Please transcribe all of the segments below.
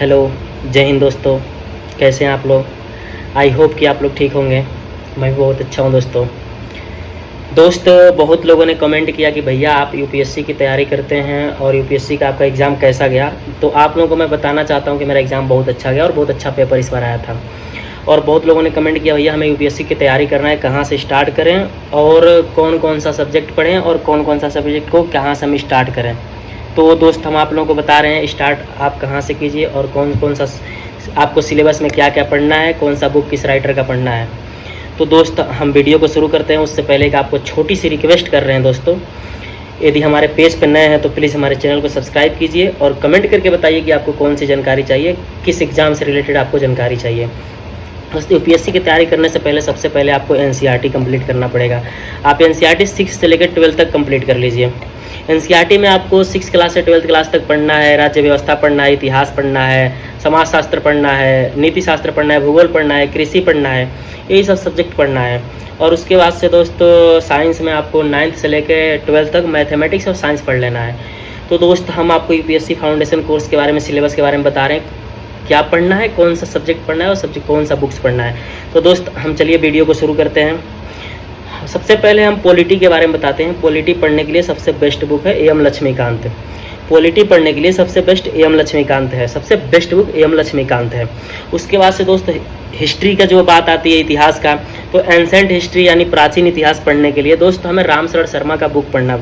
Hello, जय हिंद दोस्तों। कैसे हैं आप लोग? आई होप कि आप लोग ठीक होंगे। मैं भी बहुत अच्छा हूं दोस्तों। बहुत लोगों ने कमेंट किया कि भैया आप यूपीएससी की तैयारी करते हैं और यूपीएससी का आपका एग्ज़ाम कैसा गया। तो आप लोगों को मैं बताना चाहता हूं कि मेरा एग्ज़ाम बहुत अच्छा गया और बहुत अच्छा पेपर इस बार आया था। और बहुत लोगों ने कमेंट किया भैया हमें यूपीएससी की तैयारी करना है, कहाँ से स्टार्ट करें और कौन कौन सा सब्जेक्ट पढ़ें और कौन कौन सा सब्जेक्ट को कहाँ से हम स्टार्ट करें। तो दोस्त हम आप लोगों को बता रहे हैं स्टार्ट आप कहाँ से कीजिए और कौन कौन सा आपको सिलेबस में क्या क्या पढ़ना है, कौन सा बुक किस राइटर का पढ़ना है। तो दोस्त हम वीडियो को शुरू करते हैं। उससे पहले कि आपको छोटी सी रिक्वेस्ट कर रहे हैं दोस्तों, यदि हमारे पेज पर नए हैं तो प्लीज़ हमारे चैनल को सब्सक्राइब कीजिए और कमेंट करके बताइए कि आपको कौन सी जानकारी चाहिए, किस एग्ज़ाम से रिलेटेड आपको जानकारी चाहिए। दोस्तों यूपीएससी की तैयारी करने से पहले सबसे पहले आपको एनसीईआरटी कंप्लीट करना पड़ेगा। आप एनसीईआरटी 6 से लेकर 12 तक कंप्लीट कर लीजिए। एनसीईआरटी में आपको 6 क्लास से 12th क्लास तक पढ़ना है, राज्य व्यवस्था पढ़ना है, इतिहास पढ़ना है, समाजशास्त्र पढ़ना है, नीति शास्त्र पढ़ना है, भूगोल पढ़ना है, कृषि पढ़ना है, यही सब सब्जेक्ट पढ़ना है। और उसके बाद से दोस्तों साइंस में आपको 9th से लेकर 12th तक मैथमेटिक्स और साइंस पढ़ लेना है। तो दोस्त हम आपको यूपीएससी फाउंडेशन कोर्स के बारे में, सिलेबस के बारे में बता रहे हैं, क्या पढ़ना है, कौन सा सब्जेक्ट पढ़ना है और सब्जेक्ट कौन सा बुक्स पढ़ना है। तो दोस्त हम चलिए वीडियो को शुरू करते हैं। सबसे पहले हम पॉलिटी के बारे में बताते हैं। पॉलिटी पढ़ने के लिए सबसे बेस्ट बुक है एम लक्ष्मीकांत। पॉलिटी पढ़ने के लिए सबसे बेस्ट एम लक्ष्मीकांत है, सबसे बेस्ट बुक एम लक्ष्मीकांत है। उसके बाद से दोस्त हिस्ट्री का जो बात आती है, इतिहास का, तो एंसेंट हिस्ट्री यानी प्राचीन इतिहास पढ़ने के लिए दोस्त हमें राम शरण शर्मा का बुक पढ़ना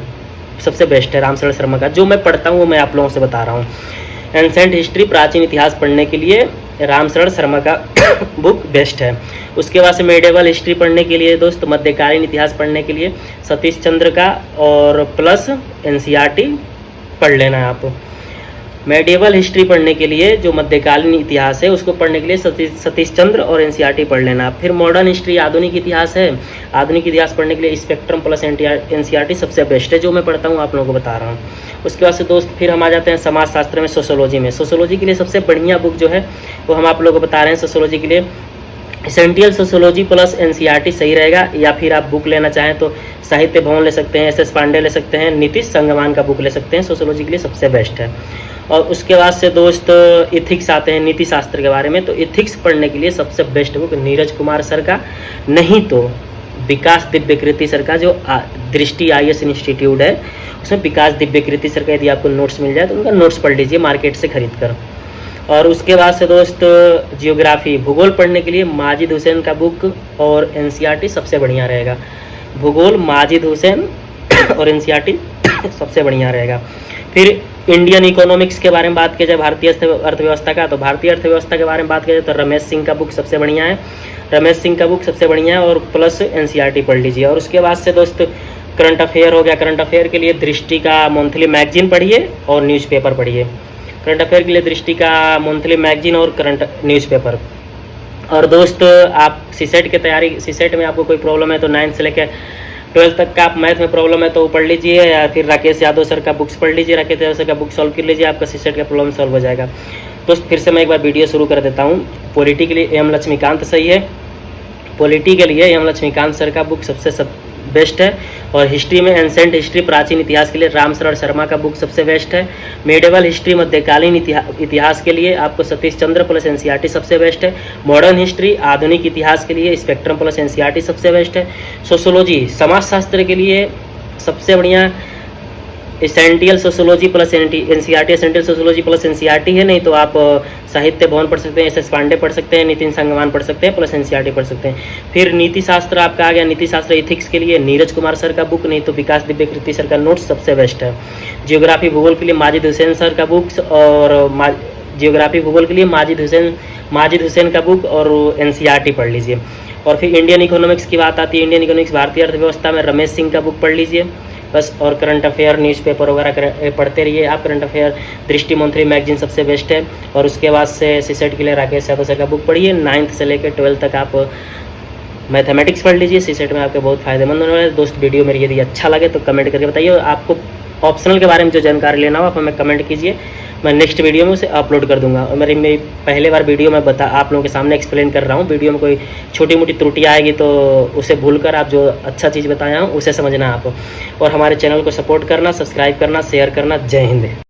सबसे बेस्ट है। राम शरण शर्मा का जो मैं पढ़ता हूँ वो मैं आप लोगों से बता रहा हूँ। एंसेंट हिस्ट्री प्राचीन इतिहास पढ़ने के लिए राम शरण शर्मा का बुक बेस्ट है। उसके बाद से मेडिवल हिस्ट्री पढ़ने के लिए दोस्त, मध्यकालीन इतिहास पढ़ने के लिए सतीश चंद्र का और प्लस एनसीईआरटी पढ़ लेना है आप। मेडिवल हिस्ट्री पढ़ने के लिए जो मध्यकालीन इतिहास है उसको पढ़ने के लिए सतीश चंद्र और एनसीईआरटी पढ़ लेना। फिर मॉडर्न हिस्ट्री आधुनिक इतिहास है, आधुनिक इतिहास पढ़ने के लिए स्पेक्ट्रम प्लस एनसीईआरटी सबसे बेस्ट है, जो मैं पढ़ता हूँ आप लोगों को बता रहा हूँ। उसके बाद से दोस्त फिर हम आ जाते हैं समाजशास्त्र में, सोशोलॉजी में। सोशोलॉजी के लिए सबसे बढ़िया बुक जो है वो हम आप लोगों को बता रहे हैं। सोशोलॉजी के लिए एसेंटियल सोशोलॉजी प्लस एनसीईआरटी सही रहेगा, या फिर आप बुक लेना चाहें तो साहित्य भवन ले सकते हैं, एस पांडे ले सकते हैं, नीतीश संगवान का बुक ले सकते हैं, सोशोलॉजी के लिए सबसे बेस्ट है। और उसके बाद से दोस्त इथिक्स आते हैं, नीति शास्त्र के बारे में। तो इथिक्स पढ़ने के लिए सबसे best book Neeraj Kumar sir का, नहीं तो विकास दिव्यकृति सर का, जो दृष्टि आईएएस इंस्टीट्यूट है उसमें विकास दिव्यकृति सर का यदि आपको नोट्स मिल जाए तो उनका नोट्स पढ़ लीजिए मार्केट से खरीद कर। और उसके बाद से दोस्त जियोग्राफी, भूगोल पढ़ने के लिए माजिद हुसैन का बुक और एनसीईआरटी सबसे बढ़िया रहेगा। भूगोल माजिद हुसैन और एनसीईआरटी सबसे बढ़िया रहेगा। फिर इंडियन इकोनॉमिक्स के बारे में बात की जाए, भारतीय अर्थव्यवस्था का, तो भारतीय अर्थव्यवस्था के बारे में बात की जाए तो रमेश सिंह का बुक सबसे बढ़िया है। रमेश सिंह का बुक सबसे बढ़िया है और प्लस एनसीईआरटी पढ़ लीजिए। और उसके बाद से दोस्त करंट अफेयर हो गया। करंट अफेयर के लिए दृष्टि का मंथली मैगजीन पढ़िए और न्यूज़पेपर पढ़िए। करंट अफेयर के लिए दृष्टि का मंथली मैगजीन और करंट न्यूज़पेपर। और दोस्त आप सीसेट की तैयारी, सीसेट में आपको कोई प्रॉब्लम है तो 9th से लेकर 12th तक का आप मैथ में प्रॉब्लम है तो वो पढ़ लीजिए, या फिर राकेश यादव सर का बुक्स पढ़ लीजिए, राकेश यादव सर का बुक सॉल्व कर लीजिए, आपका सीसेट का प्रॉब्लम सॉल्व हो जाएगा। दोस्त फिर से मैं एक बार वीडियो शुरू कर देता हूँ। पॉलिटी के लिए एम लक्ष्मीकांत सही है, पॉलिटी के लिए एम लक्ष्मीकांत सर का बुक सबसे बेस्ट है। और हिस्ट्री में एंसेंट हिस्ट्री प्राचीन इतिहास के लिए राम शरण शर्मा का बुक सबसे बेस्ट है। मेडिवल हिस्ट्री मध्यकालीन इतिहास के लिए आपको सतीश चंद्र प्लस एनसीईआरटी सबसे बेस्ट है। मॉडर्न हिस्ट्री आधुनिक इतिहास के लिए स्पेक्ट्रम प्लस एनसीईआरटी सबसे बेस्ट है। सोशोलॉजी समाजशास्त्र के लिए सबसे बढ़िया essential sociology plus NCERT, essential sociology plus NCERT है। नहीं तो आप साहित्य भवन पढ़ सकते हैं, एस पांडे पढ़ सकते हैं, नितिन संगवान पढ़ सकते हैं, प्लस एनसीईआरटी पढ़ सकते हैं। फिर नीति शास्त्र आपका आ गया। नीति शास्त्र इथिक्स के लिए नीरज कुमार सर का बुक, नहीं तो विकास दिव्यकृति सर का नोट्स सबसे बेस्ट है। जियोग्राफी भूगोल के लिए माजिद हुसैन सर का बुक्स और जियोग्राफी भूगोल के लिए माजिद हुसैन का बुक और एनसीईआरटी पढ़ लीजिए। और फिर इंडियन इकोनॉमिक्स की बात आती है। इंडियन इकोनॉमिक्स भारतीय अर्थव्यवस्था में रमेश सिंह का बुक पढ़ लीजिए बस। और करंट अफेयर न्यूज़पेपर वगैरह पढ़ते रहिए आप। करंट अफेयर दृष्टि मंथली मैगजीन सबसे बेस्ट है। और उसके बाद से सीसेट के लिए राकेश यादव सर का बुक पढ़िए। 9th से लेकर 12th तक आप मैथमेटिक्स पढ़ लीजिए, सीसेट में आपके बहुत फायदेमंद होने वाला है। दोस्त वीडियो मेरी यदि अच्छा लगे तो कमेंट करके बताइए, और आपको ऑप्शनल के बारे में जो जानकारी लेना हो आप हमें कमेंट कीजिए, मैं नेक्स्ट वीडियो में उसे अपलोड कर दूंगा। और मेरी पहले बार वीडियो में आप लोगों के सामने एक्सप्लेन कर रहा हूँ। वीडियो में कोई छोटी मोटी त्रुटि आएगी तो उसे भूलकर आप जो अच्छा चीज़ बताया हूँ उसे समझना आप। और हमारे चैनल को सपोर्ट करना, सब्सक्राइब करना, शेयर करना। जय हिंद।